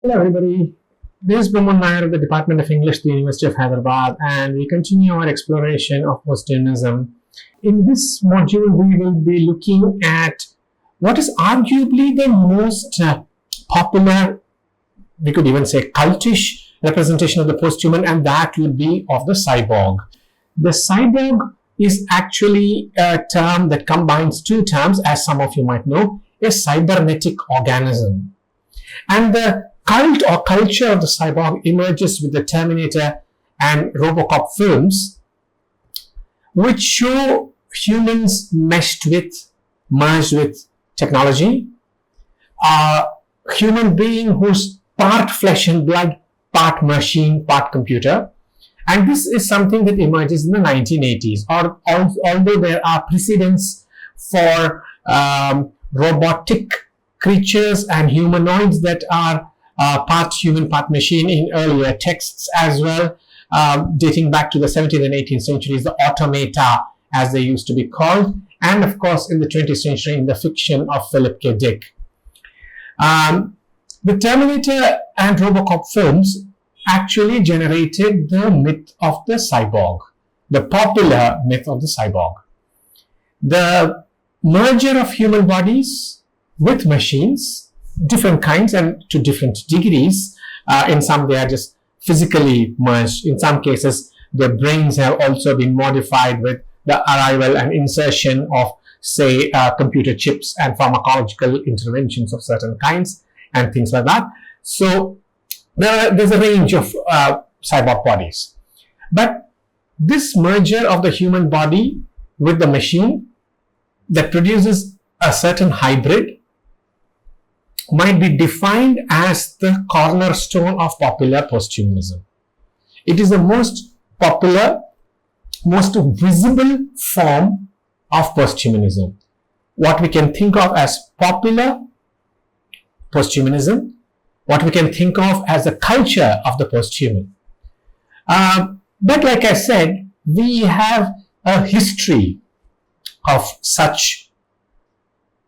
Hello everybody, this is Brahman Nair of the Department of English at the University of Hyderabad, and we continue our exploration of posthumanism. In this module, we will be looking at what is arguably the most popular, we could even say cultish representation of the posthuman, and that would be of the cyborg. The cyborg is actually a term that combines two terms, as some of you might know, a cybernetic organism. And the cult or culture of the cyborg emerges with the Terminator and Robocop films, which show humans merged with technology, a human being who's part flesh and blood, part machine, part computer. And this is something that emerges in the 1980s, although there are precedents for robotic creatures and humanoids that are part human, part machine in earlier texts as well, dating back to the 17th and 18th centuries, the automata, as they used to be called, and of course in the 20th century in the fiction of Philip K. Dick. The Terminator and Robocop films actually generated the myth of the cyborg, the popular myth of the cyborg. The merger of human bodies with machines, different kinds and to different degrees. In some they are just physically merged. In some cases, their brains have also been modified with the arrival and insertion of, say, computer chips and pharmacological interventions of certain kinds and things like that. So there's a range of cyborg bodies. But this merger of the human body with the machine that produces a certain hybrid might be defined as the cornerstone of popular posthumanism. It is the most popular, most visible form of posthumanism. What we can think of as popular posthumanism, what we can think of as the culture of the posthuman. But like I said, we have a history of such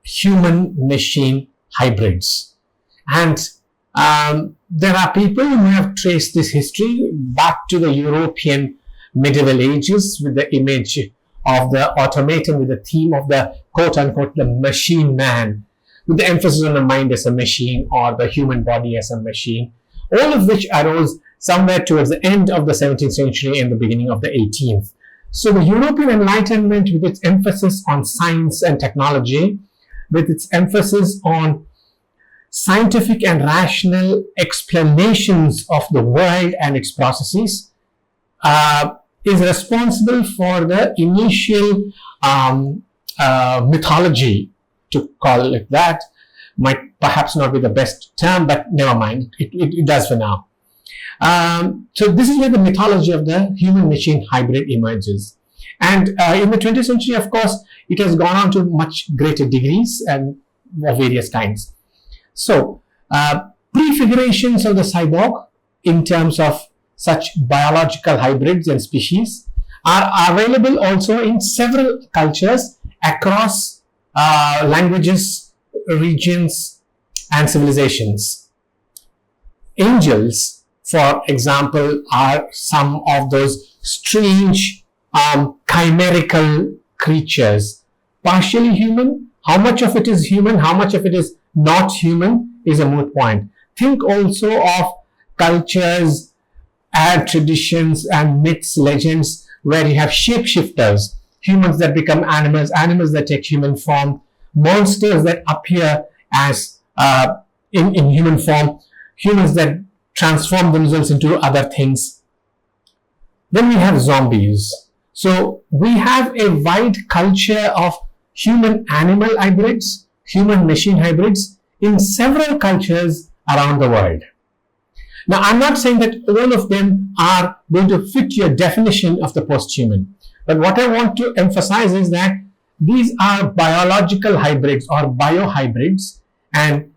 human-machine hybrids. And there are people who have traced this history back to the European medieval ages with the image of the automaton, with the theme of the quote-unquote the machine man, with the emphasis on the mind as a machine or the human body as a machine, all of which arose somewhere towards the end of the 17th century and the beginning of the 18th. So the European Enlightenment, with its emphasis on science and technology, with its emphasis on scientific and rational explanations of the world and its processes, is responsible for the initial mythology, to call it that. Might perhaps not be the best term, but never mind, it does for now. So this is where the mythology of the human-machine hybrid emerges. And in the 20th century, of course, it has gone on to much greater degrees and of various kinds. So, prefigurations of the cyborg in terms of such biological hybrids and species are available also in several cultures across languages, regions, and civilizations. Angels, for example, are some of those strange chimerical creatures, partially human. How much of it is human, how much of it is not human is a moot point. Think also of cultures and traditions and myths, legends, where you have shapeshifters, humans that become animals, animals that take human form, monsters that appear as in human form, humans that transform themselves into other things. Then we have zombies. So we have a wide culture of human-animal hybrids, human-machine hybrids in several cultures around the world. Now, I'm not saying that all of them are going to fit your definition of the posthuman, but what I want to emphasize is that these are biological hybrids or biohybrids, and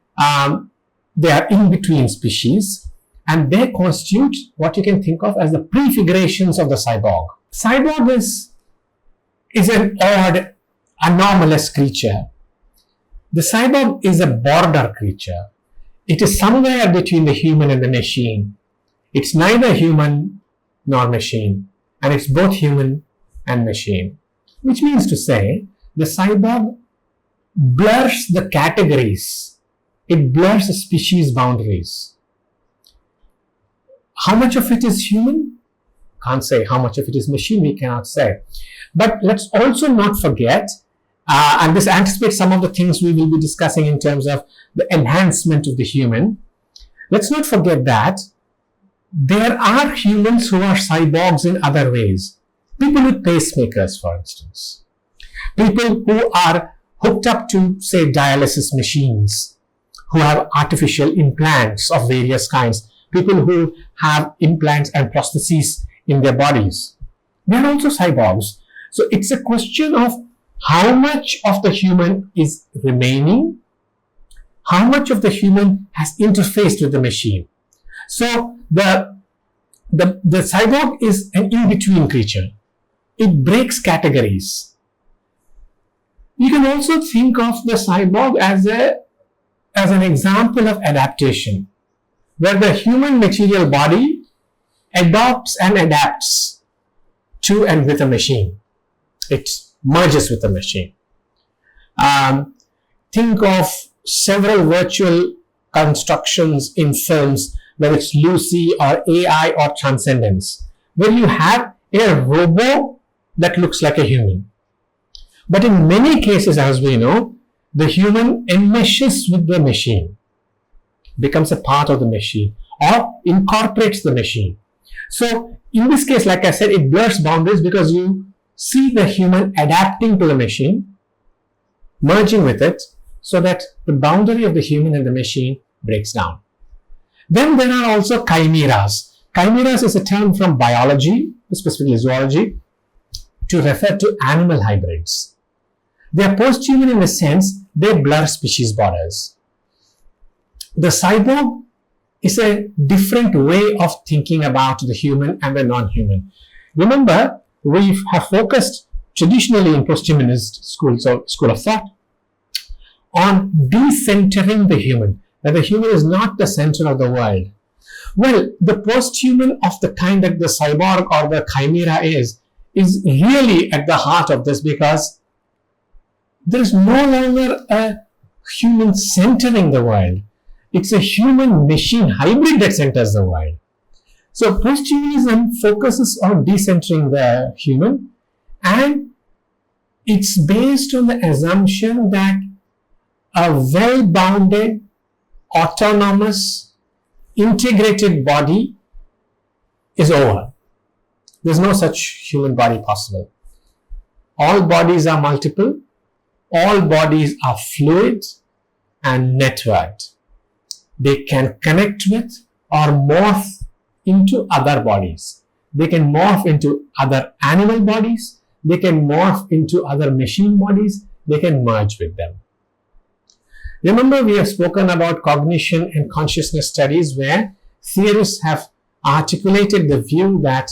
they are in-between species, and they constitute what you can think of as the prefigurations of the cyborg. Cyborg is an odd, anomalous creature. The cyborg is a border creature. It is somewhere between the human and the machine. It's neither human nor machine, and it's both human and machine. Which means to say, the cyborg blurs the categories. It blurs the species boundaries. How much of it is human? Can't say. How much of it is machine? We cannot say. But let's also not forget, and this anticipates some of the things we will be discussing in terms of the enhancement of the human. Let's not forget that there are humans who are cyborgs in other ways. People with pacemakers, for instance. People who are hooked up to, say, dialysis machines, who have artificial implants of various kinds. People who have implants and prostheses in their bodies. They are also cyborgs. So it's a question of how much of the human is remaining, how much of the human has interfaced with the machine. So the cyborg is an in-between creature. It breaks categories. You can also think of the cyborg as an example of adaptation, where the human material body adopts and adapts to and with a machine. It merges with the machine. Think of several virtual constructions in films, whether it's Lucy or AI or Transcendence, where you have a robot that looks like a human. But in many cases, as we know, the human enmeshes with the machine, becomes a part of the machine, or incorporates the machine. So in this case, like I said, it blurs boundaries because you see the human adapting to the machine, merging with it, so that the boundary of the human and the machine breaks down. Then there are also chimeras. Chimeras is a term from biology, specifically zoology, to refer to animal hybrids. They are post-human in the sense they blur species borders. The cyborg is a different way of thinking about the human and the non-human. Remember, we have focused traditionally in post-humanist school of thought on decentering the human, that the human is not the center of the world. Well, the post-human of the kind that the cyborg or the chimera is really at the heart of this, because there is no longer a human centering the world. It's a human-machine hybrid that centers the world. So posthumanism focuses on decentering the human, and it's based on the assumption that a well-bounded, autonomous, integrated body is over. There's no such human body possible. All bodies are multiple. All bodies are fluid and networked. They can connect with or morph into other bodies. They can morph into other animal bodies. They can morph into other machine bodies. They can merge with them. Remember, we have spoken about cognition and consciousness studies, where theorists have articulated the view that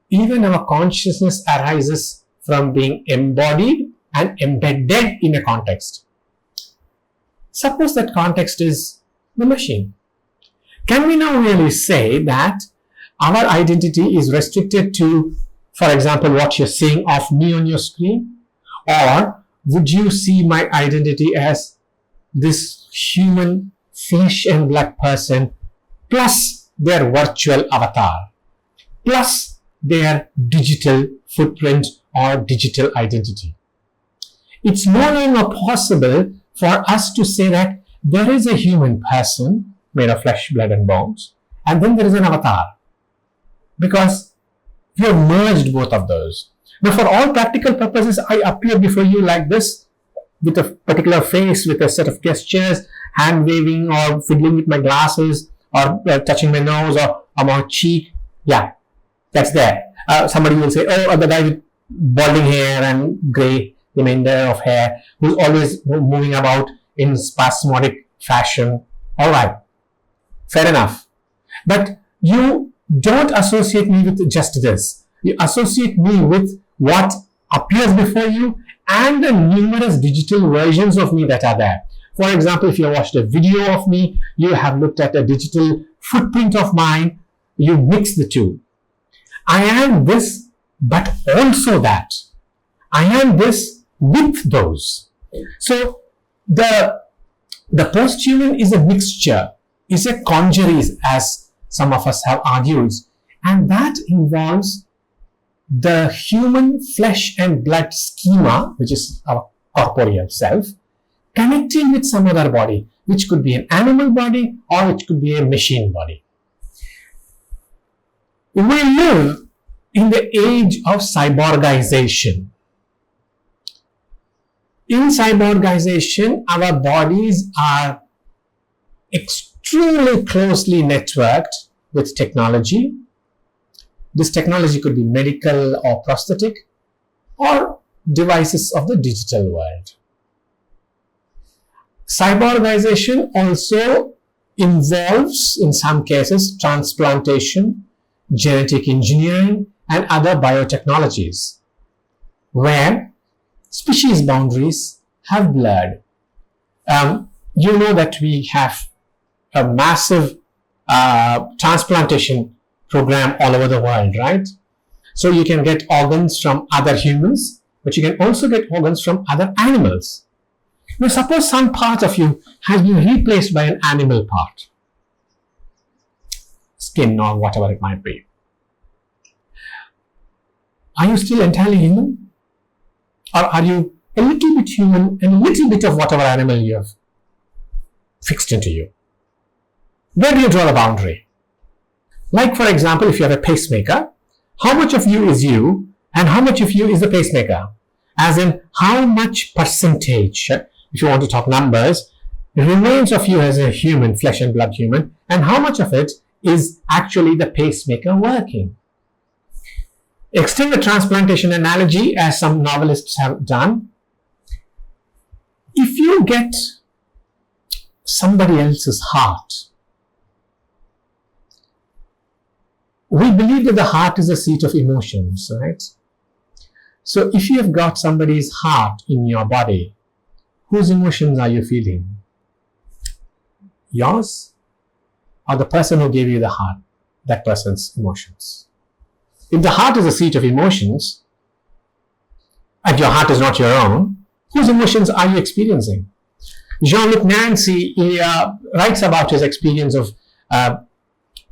even our consciousness arises from being embodied and embedded in a context. Suppose that context is the machine. Can we now really say that our identity is restricted to, for example, what you're seeing of me on your screen? Or would you see my identity as this human flesh and blood person plus their virtual avatar, plus their digital footprint or digital identity? It's no longer possible for us to say that there is a human person made of flesh, blood, and bones, and then there is an avatar, because we have merged both of those. Now, for all practical purposes, I appear before you like this, with a particular face, with a set of gestures, hand waving or fiddling with my glasses, or touching my nose or my cheek. Yeah, that's there. Somebody will say, oh, the guy with balding hair and grey remainder of hair, who's always moving about in spasmodic fashion. All right, fair enough. But you don't associate me with just this. You associate me with what appears before you and the numerous digital versions of me that are there. For example, if you watched a video of me, you have looked at a digital footprint of mine, you mix the two. I am this, but also that. I am this with those. So the post-human is a mixture, is a congeries, as some of us have argued, and that involves the human flesh and blood schema, which is our corporeal self, connecting with some other body, which could be an animal body or it could be a machine body. We live in the age of cyborgization. In cyborgization, our bodies are extremely closely networked with technology. This technology could be medical or prosthetic or devices of the digital world. Cyborgization also involves, in some cases, transplantation, genetic engineering, and other biotechnologies, where species boundaries have blurred. You know that we have a massive transplantation program all over the world, right? So you can get organs from other humans, but you can also get organs from other animals. Now, suppose some part of you has been replaced by an animal part, skin or whatever it might be. Are you still entirely human? Or are you a little bit human and a little bit of whatever animal you have fixed into you? Where do you draw the boundary? Like, for example, if you have a pacemaker, how much of you is you and how much of you is the pacemaker? As in, how much percentage, if you want to talk numbers, remains of you as a human, flesh and blood human, and how much of it is actually the pacemaker working? Extend the transplantation analogy, as some novelists have done. If you get somebody else's heart, we believe that the heart is the seat of emotions, right? So if you have got somebody's heart in your body, whose emotions are you feeling? Yours or the person who gave you the heart, that person's emotions? If the heart is the seat of emotions and your heart is not your own, whose emotions are you experiencing? Jean-Luc Nancy writes about his experience of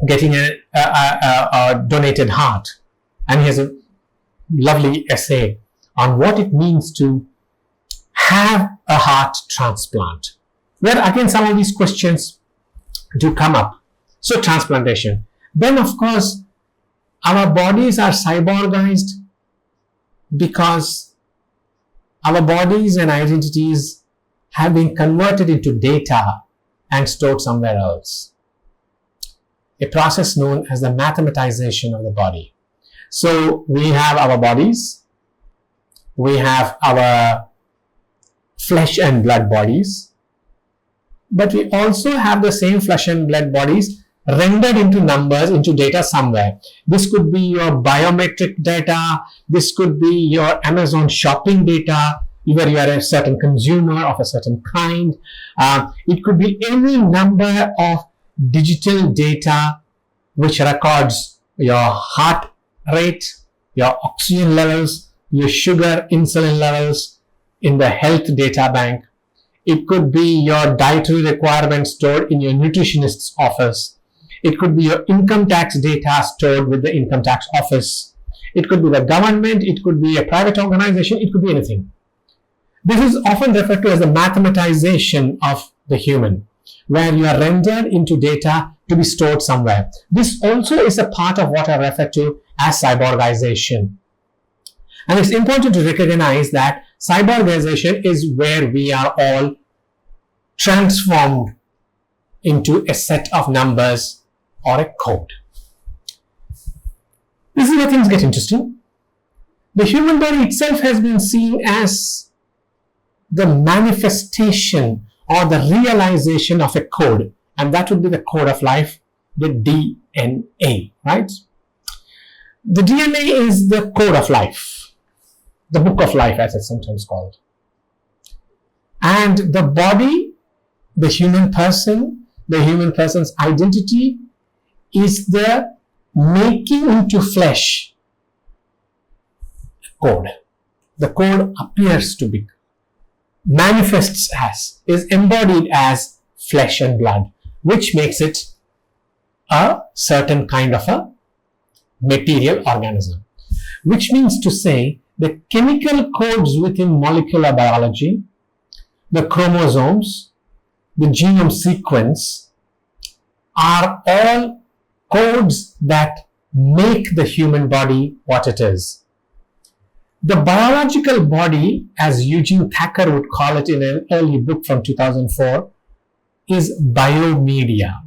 getting a donated heart, and he has a lovely essay on what it means to have a heart transplant, where again some of these questions do come up. So transplantation. Then of course our bodies are cyborgized because our bodies and identities have been converted into data and stored somewhere else. A process known as the mathematization of the body. So we have our bodies, we have our flesh and blood bodies, but we also have the same flesh and blood bodies rendered into numbers, into data somewhere. This could be your biometric data, this could be your Amazon shopping data, where you are a certain consumer of a certain kind. It could be any number of digital data which records your heart rate, your oxygen levels, your sugar, insulin levels in the health data bank. It could be your dietary requirements stored in your nutritionist's office. It could be your income tax data stored with the income tax office. It could be the government, it could be a private organization, it could be anything. This is often referred to as the mathematization of the human, where you are rendered into data to be stored somewhere. This also is a part of what I refer to as cyborgization. And it's important to recognize that cyborgization is where we are all transformed into a set of numbers or a code. This is where things get interesting. The human body itself has been seen as the manifestation or the realization of a code, and that would be the code of life, the DNA, right? The DNA is the code of life, the book of life as it's sometimes called. And the body the human person's identity is the making into flesh code. The code appears to be, manifests as, is embodied as flesh and blood, which makes it a certain kind of a material organism. Which means to say the chemical codes within molecular biology, the chromosomes, the genome sequence are all codes that make the human body what it is. The biological body, as Eugene Thacker would call it in an early book from 2004, is biomedia,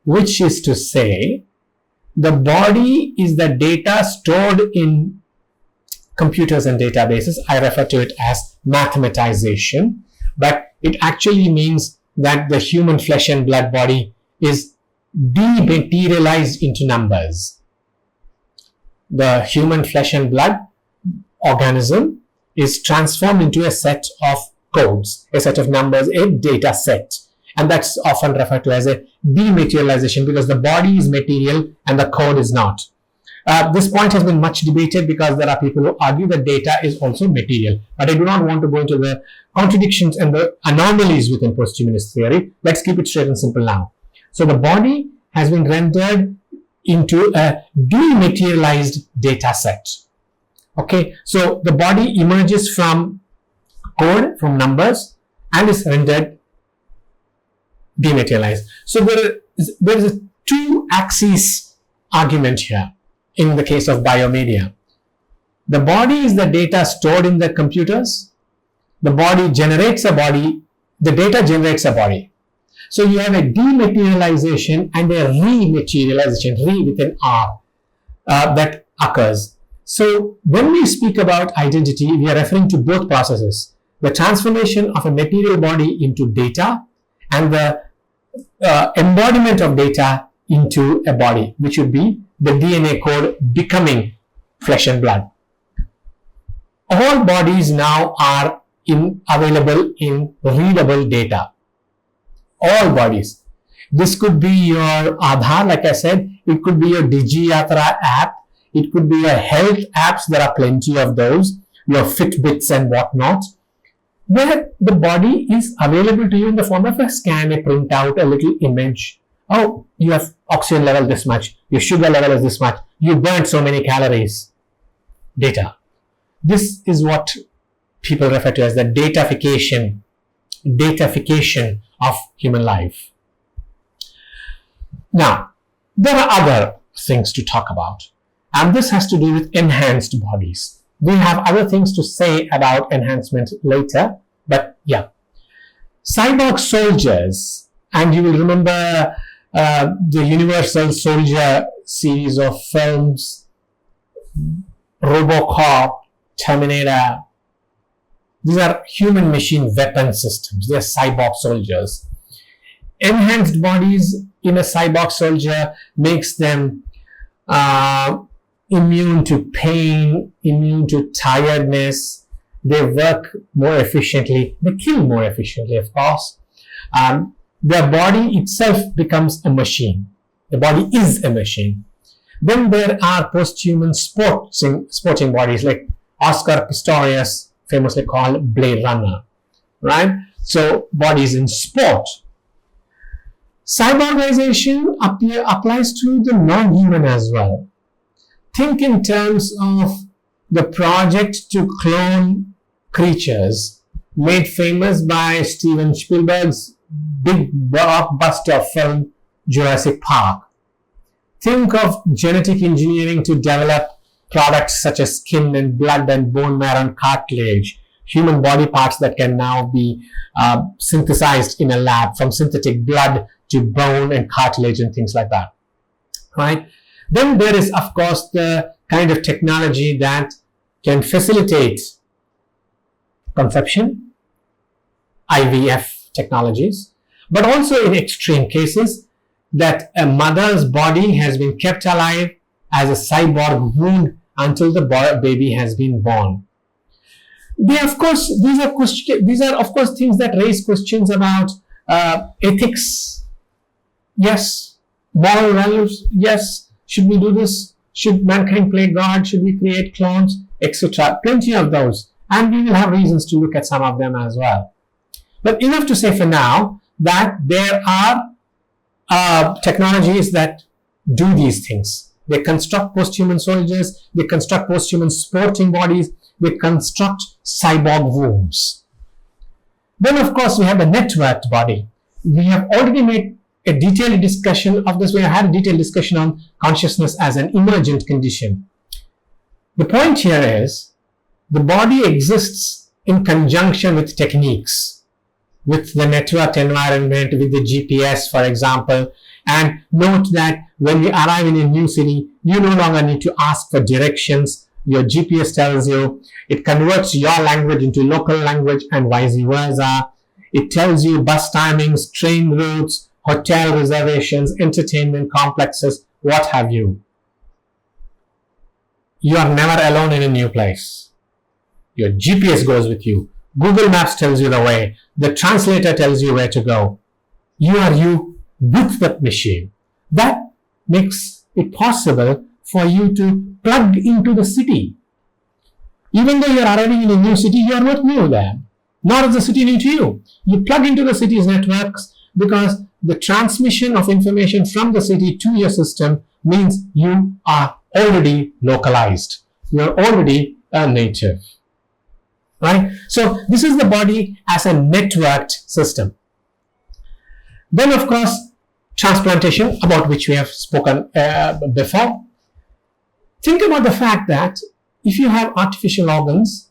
which is to say the body is the data stored in computers and databases. I refer to it as mathematization, but it actually means that the human flesh and blood body is dematerialized into numbers. The human flesh and blood organism is transformed into a set of codes, a set of numbers, a data set. And that's often referred to as a dematerialization, because the body is material and the code is not. This point has been much debated because there are people who argue that data is also material. But I do not want to go into the contradictions and the anomalies within posthumanist theory. Let's keep it straight and simple now. So the body has been rendered into a dematerialized data set. Okay, so the body emerges from code, from numbers, and is rendered dematerialized. So there is a two axis argument here in the case of biomedia. The body is the data stored in the computers. The body generates a body. The data generates a body. So you have a dematerialization and a rematerialization, re with an R, that occurs. So when we speak about identity, we are referring to both processes: the transformation of a material body into data and the embodiment of data into a body, which would be the DNA code becoming flesh and blood. All bodies now are available in readable data. All bodies. This could be your Aadhaar, like I said. It could be your DigiYatra app. It could be your health apps. There are plenty of those. Your Fitbits and whatnot, where the body is available to you in the form of a scan, a printout, a little image. Oh, you have oxygen level this much. Your sugar level is this much. You burnt so many calories. Data. This is what people refer to as the datafication of human life. Now, there are other things to talk about, and this has to do with enhanced bodies. We have other things to say about enhancement later, but yeah. Cyborg soldiers, and you will remember the Universal Soldier series of films, RoboCop, Terminator. These are human machine weapon systems. They are cyborg soldiers. Enhanced bodies in a cyborg soldier makes them immune to pain, immune to tiredness. They work more efficiently. They kill more efficiently, of course. Their body itself becomes a machine. The body is a machine. Then there are post-human sporting bodies like Oscar Pistorius, famously called Blade Runner, right? So bodies in sport. Cyborgization applies to the non-human as well. Think in terms of the project to clone creatures made famous by Steven Spielberg's big blockbuster film Jurassic Park. Think of genetic engineering to develop products such as skin and blood and bone marrow and cartilage, human body parts that can now be synthesized in a lab, from synthetic blood to bone and cartilage and things like that, right? Then there is, of course, the kind of technology that can facilitate conception, IVF technologies, but also in extreme cases that a mother's body has been kept alive as a cyborg wound until the baby has been born. These are of course things that raise questions about ethics. Yes. Moral values. Yes. Should we do this? Should mankind play God? Should we create clones? Etc. Plenty of those. And we will have reasons to look at some of them as well. But enough to say for now that there are technologies that do these things. They construct post-human soldiers, they construct post-human sporting bodies, they construct cyborg wombs. Then of course we have the networked body. We have already made a detailed discussion of this. We have had a detailed discussion on consciousness as an emergent condition. The point here is the body exists in conjunction with techniques, with the networked environment, with the GPS, for example. And note that when we arrive in a new city, you no longer need to ask for directions. Your GPS tells you, it converts your language into local language and vice versa. It tells you bus timings, train routes, hotel reservations, entertainment complexes, what have you. You are never alone in a new place. Your GPS goes with you. Google Maps tells you the way. The translator tells you where to go. You are you with that machine. That makes it possible for you to plug into the city. Even though you are arriving in a new city, you are not new there. Nor is the city new to you. You plug into the city's networks because the transmission of information from the city to your system means you are already localized. You are already a native. Right? So this is the body as a networked system. Then of course, transplantation, about which we have spoken before. Think about the fact that if you have artificial organs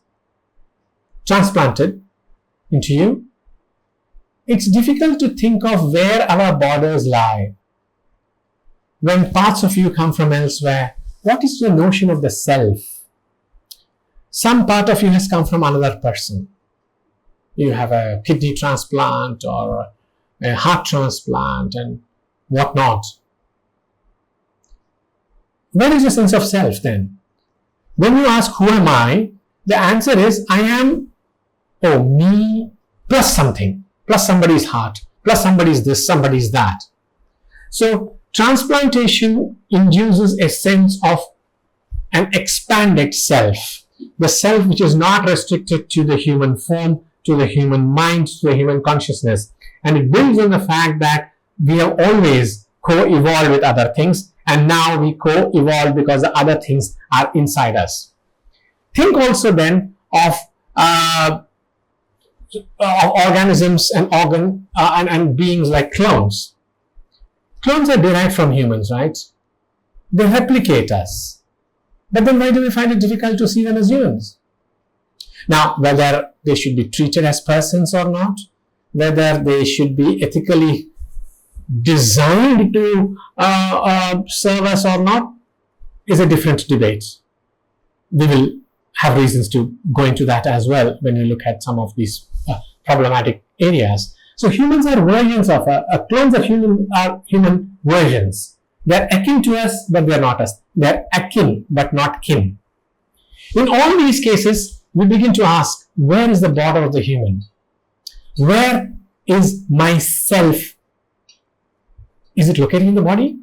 transplanted into you, it's difficult to think of where our borders lie. When parts of you come from elsewhere, what is the notion of the self? Some part of you has come from another person. You have a kidney transplant or a heart transplant and whatnot. Where is the sense of self then? When you ask, who am I? The answer is, I am, me, plus something, plus somebody's heart, plus somebody's this, somebody's that. So, transplantation induces a sense of an expanded self. The self which is not restricted to the human form, to the human mind, to the human consciousness. And it builds on the fact that we have always co-evolved with other things, and now we co-evolve because the other things are inside us. Think also then of organisms and beings like clones. Clones are derived from humans, right? They replicate us. But then why do we find it difficult to see them as humans? Now, whether they should be treated as persons or not, whether they should be ethically designed to serve us or not, is a different debate. We will have reasons to go into that as well when we look at some of these problematic areas. So humans are versions of clones are human versions. They're akin to us, but they're not us. They're akin, but not kin. In all these cases, we begin to ask, where is the border of the human? Where is myself? Is it located in the body?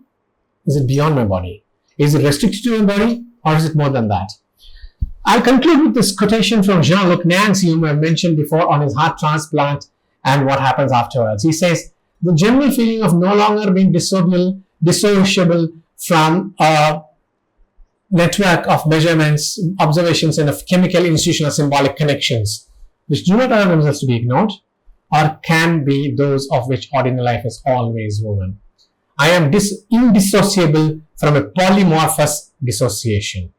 Is it beyond my body? Is it restricted to my body? Or is it more than that? I'll conclude with this quotation from Jean-Luc Nancy, whom I mentioned before, on his heart transplant and what happens afterwards. He says, the general feeling of no longer being dissociable from a network of measurements, observations, and of chemical, institutional, symbolic connections, which do not allow themselves to be ignored, or can be those of which ordinary life is always woven. I am indissociable from a polymorphous dissociation.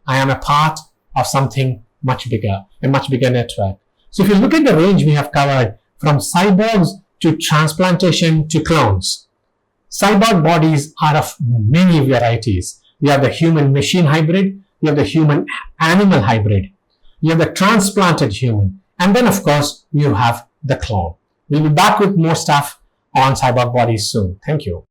I am a part of something much bigger, a much bigger network. So if you look at the range we have covered, from cyborgs to transplantation to clones, cyborg bodies are of many varieties. You have the human-machine hybrid, you have the human-animal hybrid, you have the transplanted human, and then of course you have the clone. We'll be back with more stuff on cyborg bodies soon. Thank you.